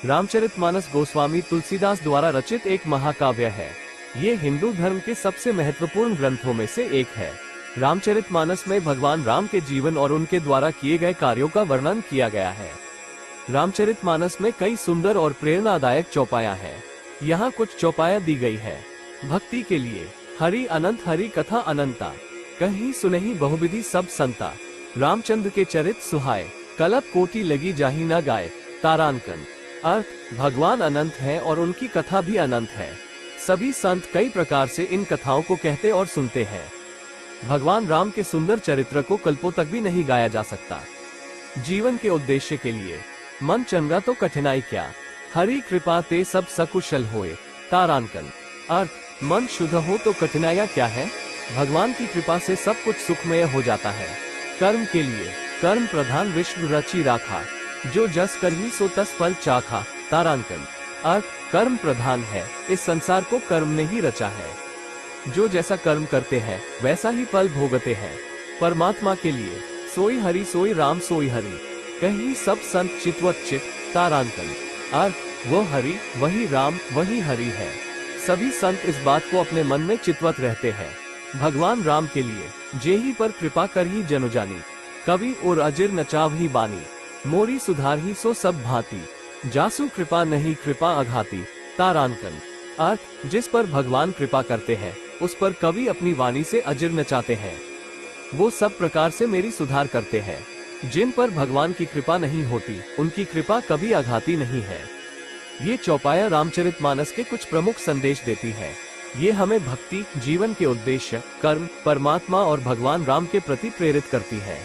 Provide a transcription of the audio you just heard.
रामचरितमानस गोस्वामी तुलसीदास द्वारा रचित एक महाकाव्य है। ये हिंदू धर्म के सबसे महत्वपूर्ण ग्रंथों में से एक है। रामचरितमानस में भगवान राम के जीवन और उनके द्वारा किए गए कार्यों का वर्णन किया गया है। रामचरितमानस में कई सुंदर और प्रेरणादायक चौपाया हैं। यहाँ कुछ चौपाया दी गई है। भक्ति के लिए हरि अनंत हरि कथा अनंता, कहीं सुनहि बहुविधि सब संता, रामचंद्र के चरित सुहाए, कलप कोटि लगी जाहि न गाए, तारांकन। अर्थ, भगवान अनंत हैं और उनकी कथा भी अनंत है। सभी संत कई प्रकार से इन कथाओं को कहते और सुनते हैं। भगवान राम के सुंदर चरित्र को कल्पों तक भी नहीं गाया जा सकता। जीवन के उद्देश्य के लिए मन चंगा तो कठिनाई क्या, हरि कृपा ते सब सकुशल होए, तारांकन। अर्थ, मन शुद्ध हो तो कठिनाइयाँ क्या है, भगवान की कृपा से सब कुछ सुखमय हो जाता है। कर्म के लिए कर्म प्रधान विश्व रचि राखा, जो जस करही सो तस फल चाखा, तारांकन। अर्थ, कर्म प्रधान है, इस संसार को कर्म ने ही रचा है। जो जैसा कर्म करते हैं वैसा ही फल भोगते हैं। परमात्मा के लिए सोई हरि सोई राम सोई हरि, कहीं सब संत चितवत चित, तारांकन। अर्थ, वो हरि वही राम वही हरि है। सभी संत इस बात को अपने मन में चितवत रहते हैं। भगवान राम के लिए जेहि पर कृपा कर ही जनु जानी, कवि और अजिर नचाव ही बानी, मोरी सुधार ही सो सब भांति, जासु कृपा नहीं कृपा अघाती, तारांकन। अर्थ, जिस पर भगवान कृपा करते हैं उस पर कवि अपनी वाणी से अजिर नचाते हैं। वो सब प्रकार से मेरी सुधार करते हैं। जिन पर भगवान की कृपा नहीं होती उनकी कृपा कभी आघाती नहीं है। ये चौपाया रामचरितमानस के कुछ प्रमुख संदेश देती है। ये हमें भक्ति, जीवन के उद्देश्य, कर्म, परमात्मा और भगवान राम के प्रति प्रेरित करती है।